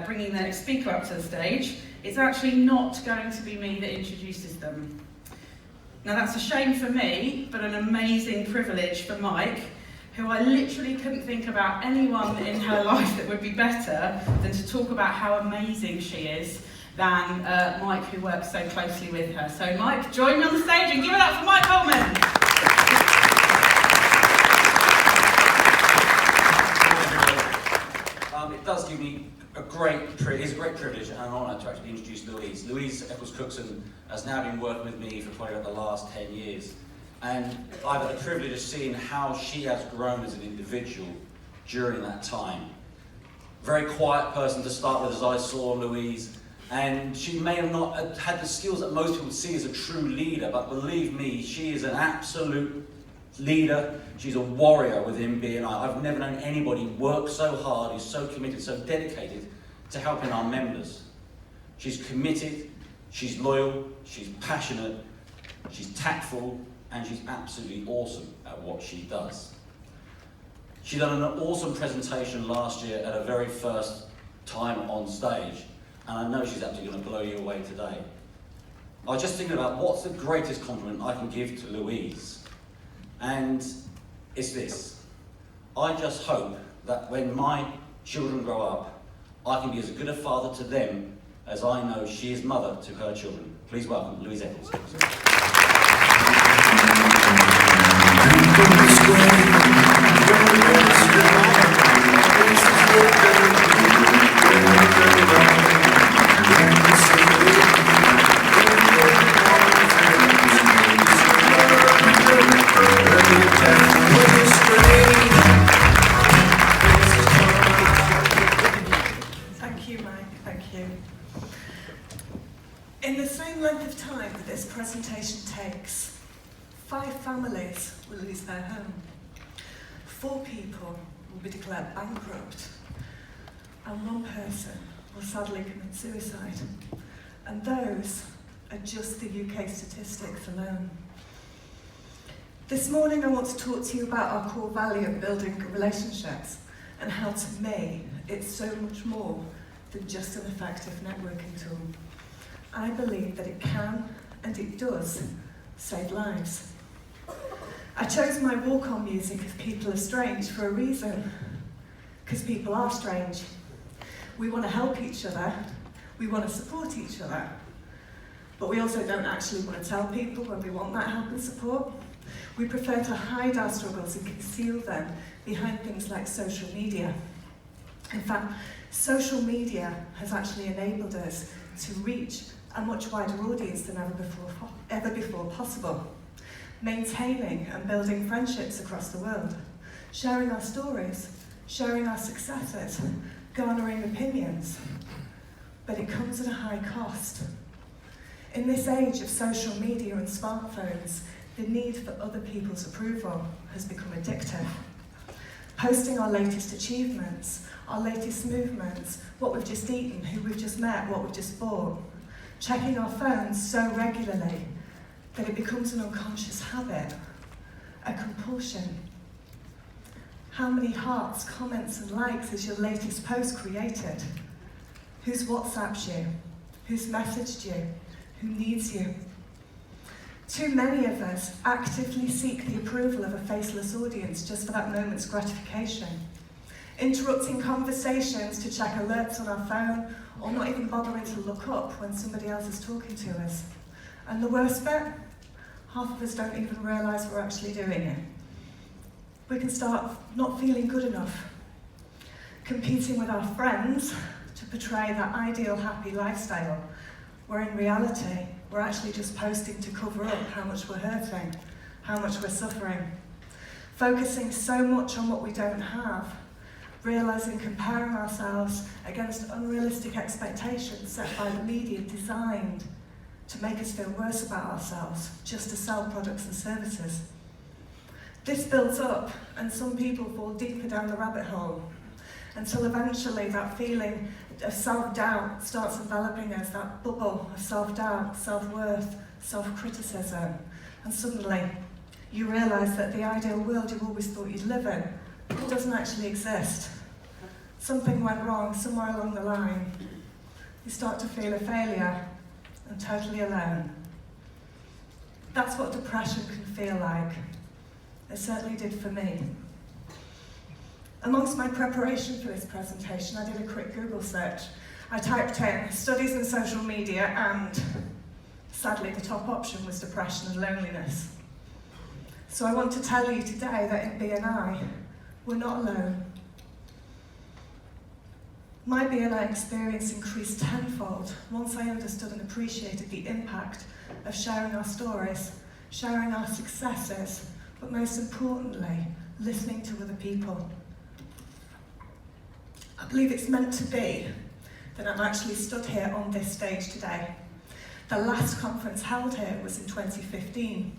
bringing the next speaker up to the stage, it's actually not going to be me that introduces them. Now that's a shame for me, but an amazing privilege for Mike, who I literally couldn't think about anyone in her life that would be better than to talk about how amazing she is than Mike, who works so closely with her. So Mike, join me on the stage and give it up for Mike Coleman. It does give me a great privilege and an honour to actually introduce Louise. Louise Eccles-Cookson has now been working with me for probably about the last 10 years. And I've had the privilege of seeing how she has grown as an individual during that time. Very quiet person to start with, as I saw Louise, and she may have not had the skills that most people see as a true leader, but believe me, she is an absolute leader. She's a warrior within BNI. I've never known anybody work so hard, who's so committed, so dedicated to helping our members. She's committed, she's loyal, she's passionate, she's tactful, and she's absolutely awesome at what she does. She done an awesome presentation last year at her very first time on stage, and I know she's absolutely going to blow you away today. I was just thinking about what's the greatest compliment I can give to Louise, and it's this. I just hope that when my children grow up, I can be as good a father to them as I know she is mother to her children. Please welcome Louise Eccles. Thank you, Mike. Thank you. In the same length of time that this presentation takes, 5 families will lose their home, 4 people will be declared bankrupt, and 1 person will sadly commit suicide. And those are just the UK statistics alone. This morning I want to talk to you about our core value of building relationships and how, to me, it's so much more than just an effective networking tool. I believe that it can, and it does, save lives. I chose my walk-on music of People Are Strange for a reason, because people are strange. We want to help each other, we want to support each other, but we also don't actually want to tell people when we want that help and support. We prefer to hide our struggles and conceal them behind things like social media. In fact, social media has actually enabled us to reach a much wider audience than ever before possible, maintaining and building friendships across the world, sharing our stories, sharing our successes, garnering opinions. But it comes at a high cost. In this age of social media and smartphones, the need for other people's approval has become addictive. Posting our latest achievements, our latest movements, what we've just eaten, who we've just met, what we've just bought. Checking our phones so regularly that it becomes an unconscious habit, a compulsion. How many hearts, comments and likes has your latest post created? Who's WhatsApped you? Who's messaged you? Who needs you? Too many of us actively seek the approval of a faceless audience just for that moment's gratification. Interrupting conversations to check alerts on our phone, or not even bothering to look up when somebody else is talking to us. And the worst bit, half of us don't even realise we're actually doing it. We can start not feeling good enough, competing with our friends to portray that ideal happy lifestyle, where in reality, we're actually just posting to cover up how much we're hurting, how much we're suffering. Focusing so much on what we don't have, realising comparing ourselves against unrealistic expectations set by the media designed to make us feel worse about ourselves, just to sell products and services. This builds up, and some people fall deeper down the rabbit hole, until eventually that feeling of self-doubt starts enveloping us, that bubble of self-doubt, self-worth, self-criticism, and suddenly you realise that the ideal world you always thought you'd live in doesn't actually exist. Something went wrong somewhere along the line. You start to feel a failure and totally alone. That's what depression can feel like. It certainly did for me. Amongst my preparation for this presentation, I did a quick Google search. I typed in studies in social media, and sadly the top option was depression and loneliness. So I want to tell you today that in BNI, we're not alone. My BNI experience increased tenfold once I understood and appreciated the impact of sharing our stories, sharing our successes, but most importantly, listening to other people. I believe it's meant to be that I'm actually stood here on this stage today. The last conference held here was in 2015,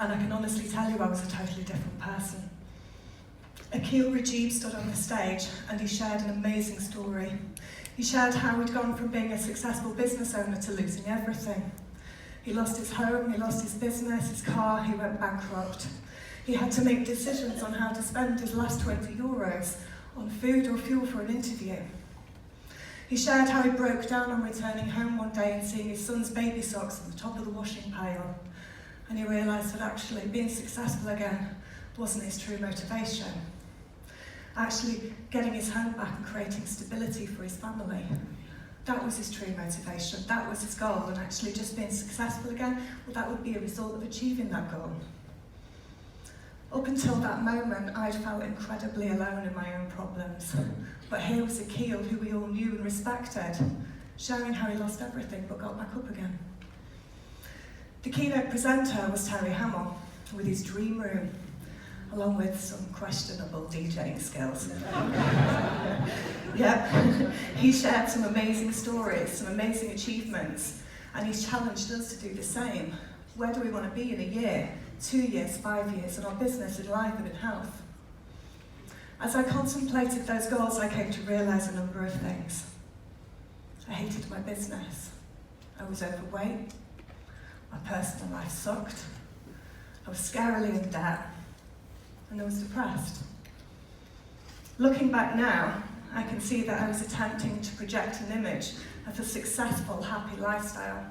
and I can honestly tell you I was a totally different person. Akil Rajib stood on the stage and he shared an amazing story. He shared how he'd gone from being a successful business owner to losing everything. He lost his home, he lost his business, his car, he went bankrupt. He had to make decisions on how to spend his last 20 euros on food or fuel for an interview. He shared how he broke down on returning home one day and seeing his son's baby socks on the top of the washing pile. And he realised that actually being successful again wasn't his true motivation. Actually getting his home back and creating stability for his family. That was his true motivation, that was his goal, and actually just being successful again, well, that would be a result of achieving that goal. Up until that moment, I'd felt incredibly alone in my own problems. But here was Akil, who we all knew and respected, sharing how he lost everything but got back up again. The keynote presenter was Terry Hamill, with his dream room, along with some questionable DJing skills. Yep, he shared some amazing stories, some amazing achievements, and he's challenged us to do the same. Where do we want to be in a year, 2 years, 5 years, in our business, in life, and in health? As I contemplated those goals, I came to realise a number of things. I hated my business. I was overweight. My personal life sucked. I was scarily in debt. And I was depressed. Looking back now, I can see that I was attempting to project an image of a successful, happy lifestyle.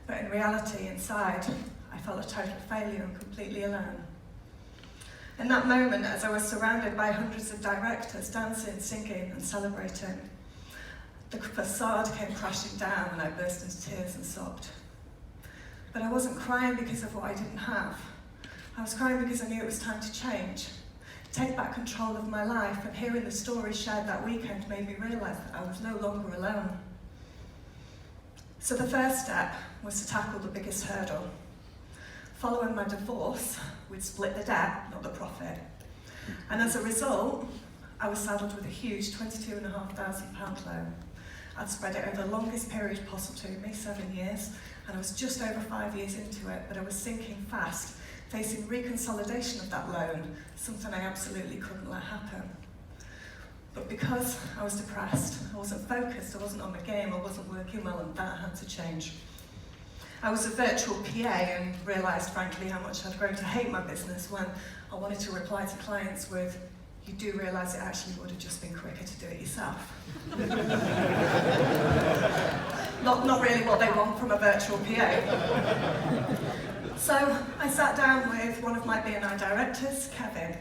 But in reality, inside, I felt a total failure and completely alone. In that moment, as I was surrounded by hundreds of directors dancing, singing, and celebrating, the facade came crashing down and I burst into tears and sobbed. But I wasn't crying because of what I didn't have. I was crying because I knew it was time to change, take back control of my life, and hearing the stories shared that weekend made me realise that I was no longer alone. So the first step was to tackle the biggest hurdle. Following my divorce, we'd split the debt, not the profit. And as a result, I was saddled with a huge £22,500 loan. I'd spread it over the longest period possible to me, 7 years, and I was just over 5 years into it, but I was sinking fast, facing reconsolidation of that loan, something I absolutely couldn't let happen. But because I was depressed, I wasn't focused, I wasn't on the game, I wasn't working well, and that had to change. I was a virtual PA and realised, frankly, how much I'd grown to hate my business when I wanted to reply to clients with, "You do realise it actually would have just been quicker to do it yourself." Not really what they want from a virtual PA. So I sat down with one of my BNI directors, Kevin.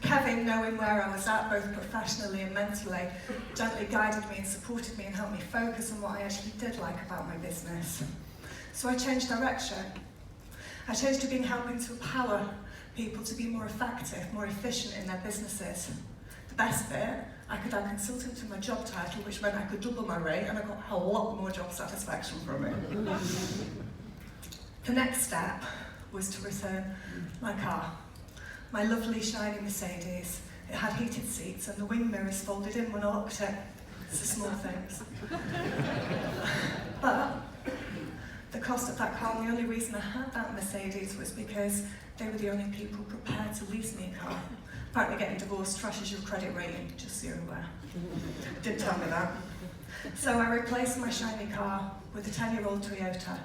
Kevin, knowing where I was at, both professionally and mentally, gently guided me and supported me and helped me focus on what I actually did like about my business. So I changed direction. I changed to being helping to empower people to be more effective, more efficient in their businesses. The best bit, I could add consultant to my job title, which meant I could double my rate, and I got a lot more job satisfaction from it. The next step was to return my car. My lovely shiny Mercedes. It had heated seats and the wing mirrors folded in when I locked it. It's the small things. But the cost of that car, and the only reason I had that Mercedes was because they were the only people prepared to lease me a car. Apparently getting divorced trashes your credit rating, just so you're aware. Didn't tell me that. So I replaced my shiny car with a 10-year-old Toyota.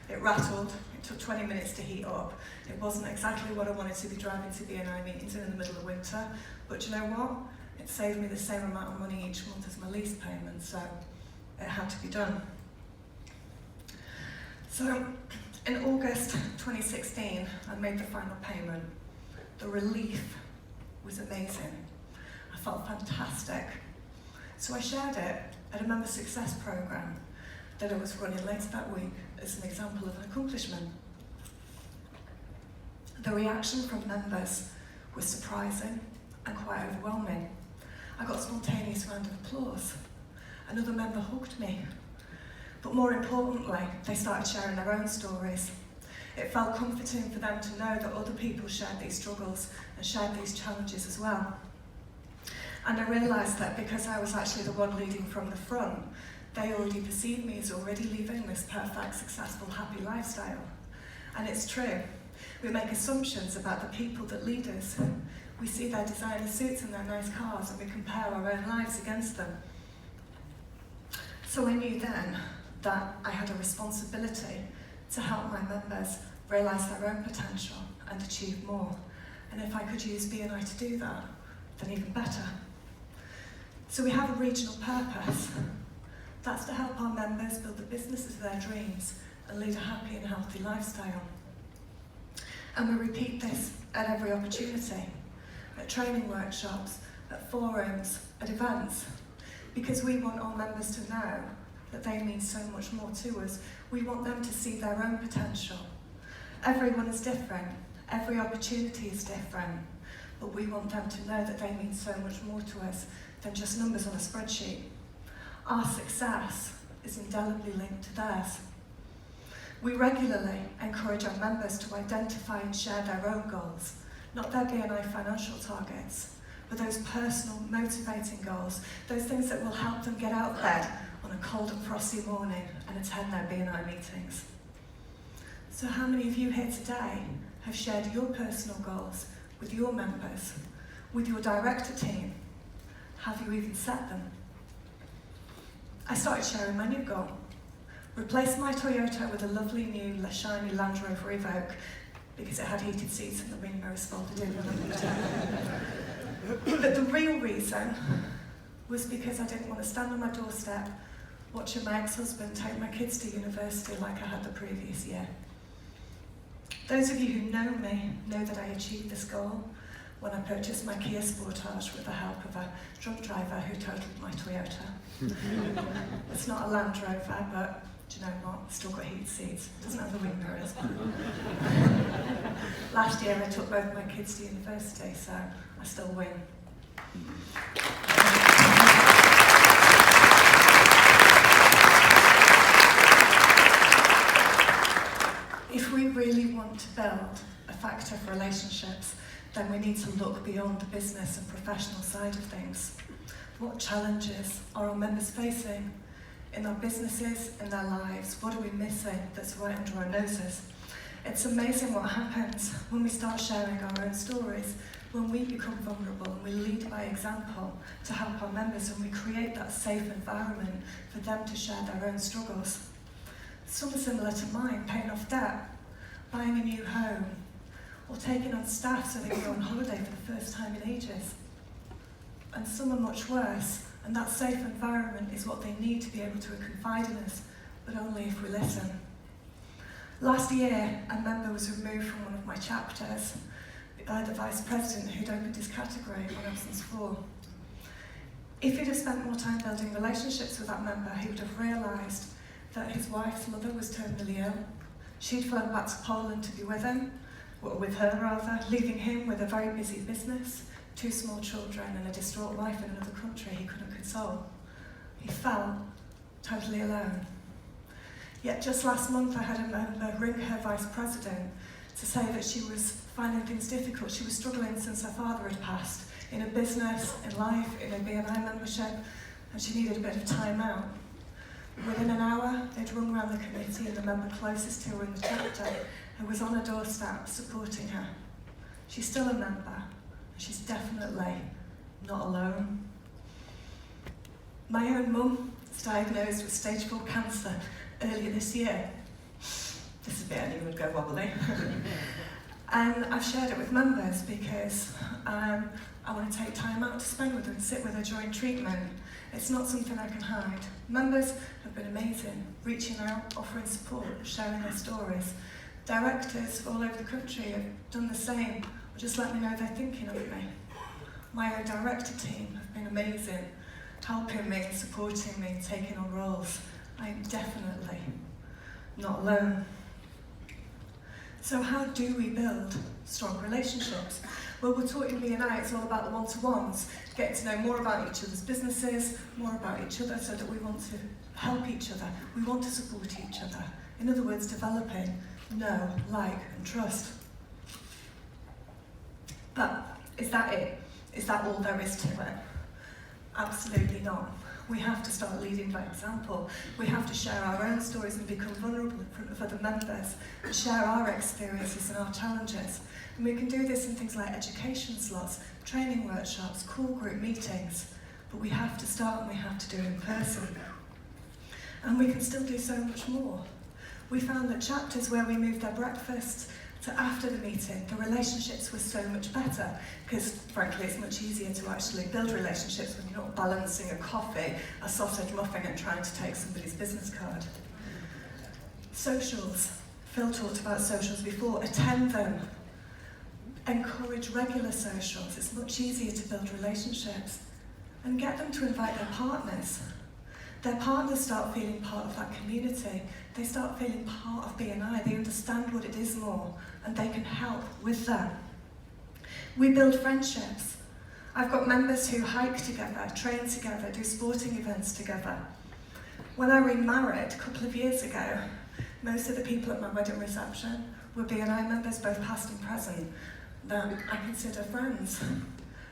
It rattled, it took 20 minutes to heat up. It wasn't exactly what I wanted to be driving to BNI meetings in the middle of winter, but you know what? It saved me the same amount of money each month as my lease payment, so it had to be done. So in August 2016, I made the final payment. The relief was amazing. I felt fantastic. So I shared it at a member success program that I was running later that week as an example of an accomplishment. The reaction from members was surprising and quite overwhelming. I got a spontaneous round of applause. Another member hugged me. But more importantly, they started sharing their own stories. It felt comforting for them to know that other people shared these struggles and shared these challenges as well. And I realised that because I was actually the one leading from the front, they already perceived me as already living this perfect, successful, happy lifestyle. And it's true. We make assumptions about the people that lead us. We see their designer suits and their nice cars, and we compare our own lives against them. So I knew then that I had a responsibility to help my members realise their own potential and achieve more. And if I could use BNI to do that, then even better. So we have a regional purpose. That's to help our members build the businesses of their dreams and lead a happy and healthy lifestyle. And we repeat this at every opportunity, at training workshops, at forums, at events, because we want our members to know that they mean so much more to us. We want them to see their own potential. Everyone is different, every opportunity is different, but we want them to know that they mean so much more to us than just numbers on a spreadsheet. Our success is indelibly linked to theirs. We regularly encourage our members to identify and share their own goals, not their BNI financial targets, but those personal, motivating goals, those things that will help them get out of bed on a cold and frosty morning and attend their BNI meetings. So how many of you here today have shared your personal goals with your members, with your director team? Have you even set them? I started sharing my new goal. Replace my Toyota with a lovely new shiny Land Rover Evoque because it had heated seats and the wing mirrors folded in when I moved out. But the real reason was because I didn't want to stand on my doorstep watching my ex-husband take my kids to university like I had the previous year. Those of you who know me know that I achieved this goal when I purchased my Kia Sportage with the help of a drunk driver who totaled my Toyota. It's not a Land Rover, but do you know what? It's still got heated seats. It doesn't have the wing mirrors. Last year I took both my kids to university, so I still win. If we really want to build effective relationships, then we need to look beyond the business and professional side of things. What challenges are our members facing in our businesses, in their lives? What are we missing that's right under our noses? It's amazing what happens when we start sharing our own stories, when we become vulnerable and we lead by example to help our members, and we create that safe environment for them to share their own struggles. Some are similar to mine, paying off debt, buying a new home, or taking on staff so they can go on holiday for the first time in ages. And some are much worse, and that safe environment is what they need to be able to confide in us, but only if we listen. Last year, a member was removed from one of my chapters by the vice president who'd opened his category on absence 4. If he'd have spent more time building relationships with that member, he would have realised that his wife's mother was terminally ill. She'd flown back to Poland to be with him, or with her rather, leaving him with a very busy business, 2 small children and a distraught wife in another country he couldn't console. He felt totally alone. Yet just last month I had a member ring her vice president to say that she was finding things difficult. She was struggling since her father had passed, in a business, in life, in a BNI membership, and she needed a bit of time out. Within an hour, they'd rung around the committee and the member closest to her in the chapter who was on her doorstep supporting her. She's still a member, and she's definitely not alone. My own mum was diagnosed with stage 4 cancer earlier this year. This is a bit I knew would go wobbly. And I've shared it with members because I want to take time out to spend with her and sit with her during treatment. It's not something I can hide. Members have been amazing, reaching out, offering support, sharing their stories. Directors all over the country have done the same, or just let me know they're thinking of me. My own director team have been amazing, helping me, supporting me, taking on roles. I am definitely not alone. So how do we build strong relationships? Well, we're taught in B&I, it's all about the one-to-ones, getting to know more about each other's businesses, more about each other, so that we want to help each other, we want to support each other. In other words, developing know, like, and trust. But is that it? Is that all there is to it? Absolutely not. We have to start leading by example. We have to share our own stories and become vulnerable in front of other members and share our experiences and our challenges. And we can do this in things like education slots, training workshops, core group meetings. But we have to start and we have to do it in person. And we can still do so much more. We found that chapters where we moved their breakfast to after the meeting, the relationships were so much better, because frankly it's much easier to actually build relationships when you're not balancing a coffee, a sausage muffin and trying to take somebody's business card. Socials. Phil talked about socials before. Attend them. Encourage regular socials. It's much easier to build relationships. And get them to invite their partners. Their partners start feeling part of that community. They start feeling part of B&I. They understand what it is more, and they can help with that. We build friendships. I've got members who hike together, train together, do sporting events together. When I remarried a couple of years ago, most of the people at my wedding reception were B&I members, both past and present, that I consider friends.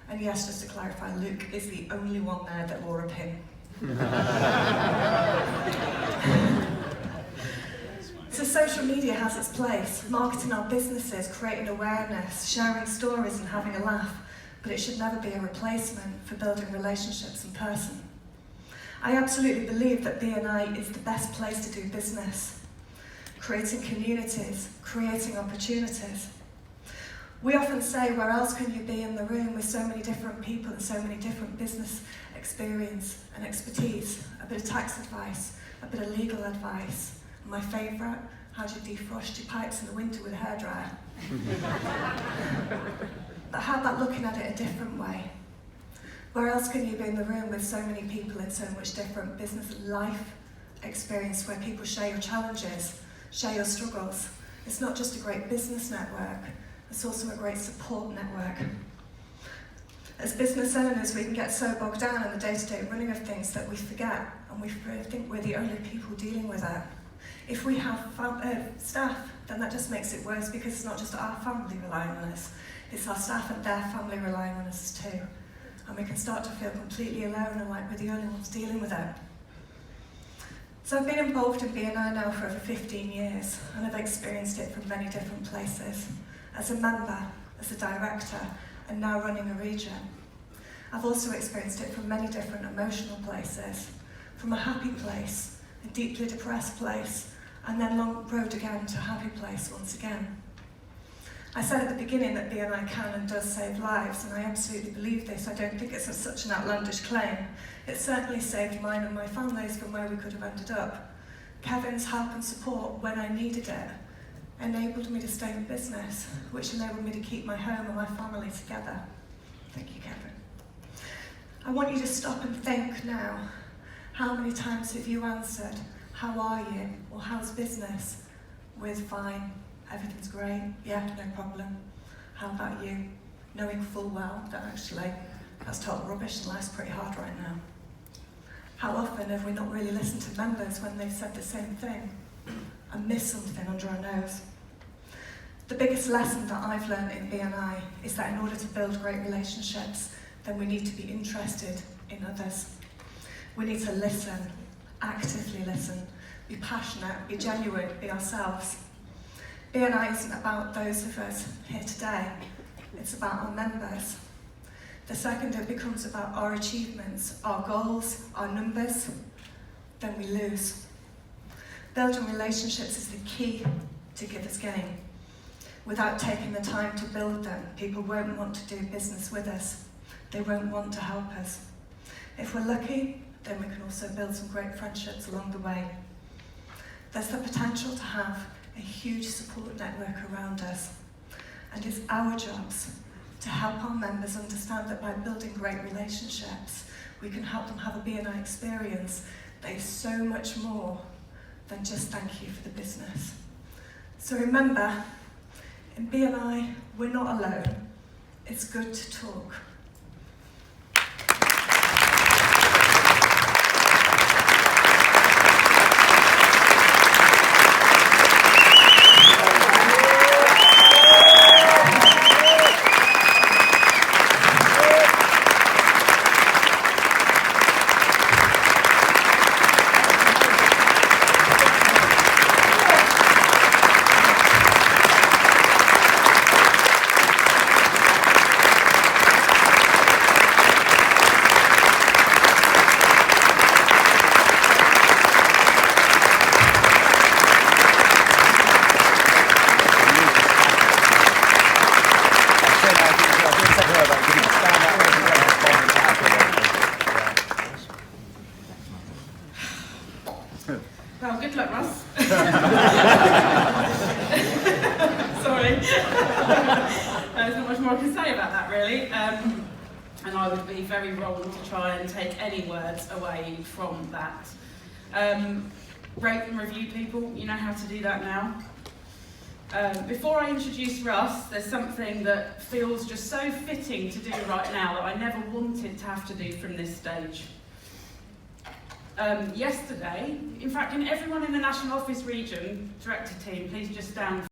And yes, just to clarify, Luke is the only one there that wore a pin. So social media has its place, marketing our businesses, creating awareness, sharing stories and having a laugh, but it should never be a replacement for building relationships in person. I absolutely believe that B&I is the best place to do business, creating communities, creating opportunities. We often say, where else can you be in the room with so many different people and so many different business experience and expertise, a bit of tax advice, a bit of legal advice. And my favourite, how do you defrost your pipes in the winter with a hairdryer? But how about looking at it a different way? Where else can you be in the room with so many people in so much different business life experience, where people share your challenges, share your struggles? It's not just a great business network, it's also a great support network. As business owners, we can get so bogged down in the day-to-day running of things that we forget, and we think we're the only people dealing with it. If we have staff, then that just makes it worse, because it's not just our family relying on us, it's our staff and their family relying on us too. And we can start to feel completely alone and like we're the only ones dealing with it. So I've been involved in B&I now for over 15 years, and I've experienced it from many different places. As a member, as a director, and now running a region. I've also experienced it from many different emotional places, from a happy place, a deeply depressed place, and then long road again to a happy place once again. I said at the beginning that B&I can and does save lives, and I absolutely believe this. I don't think it's such an outlandish claim. It certainly saved mine and my family's from where we could have ended up. Kevin's help and support when I needed it enabled me to stay in business, which enabled me to keep my home and my family together. Thank you, Kevin. I want you to stop and think now. How many times have you answered, "How are you?" or "How's business?" with "Fine, everything's great, yeah, no problem." How about you? Knowing full well that actually that's total rubbish and life's pretty hard right now. How often have we not really listened to members when they've said the same thing and missed something under our nose? The biggest lesson that I've learned in B&I is that in order to build great relationships, then we need to be interested in others. We need to listen, actively listen, be passionate, be genuine, be ourselves. B&I isn't about those of us here today, it's about our members. The second it becomes about our achievements, our goals, our numbers, then we lose. Building relationships is the key to give us gain. Without taking the time to build them, people won't want to do business with us. They won't want to help us. If we're lucky, then we can also build some great friendships along the way. There's the potential to have a huge support network around us, and it's our jobs to help our members understand that by building great relationships, we can help them have a BNI experience that is so much more than just thank you for the business. So remember, in BNI, we're not alone. It's good to talk. Well, good luck, Russ. Sorry. There's not much more I can say about that, really. And I would be very wrong to try and take any words away from that. Rate and review people, you know how to do that now. Before I introduce Russ, there's something that feels just so fitting to do right now that I never wanted to have to do from this stage. Yesterday, in fact, can everyone in the National Office Region Director team please just stand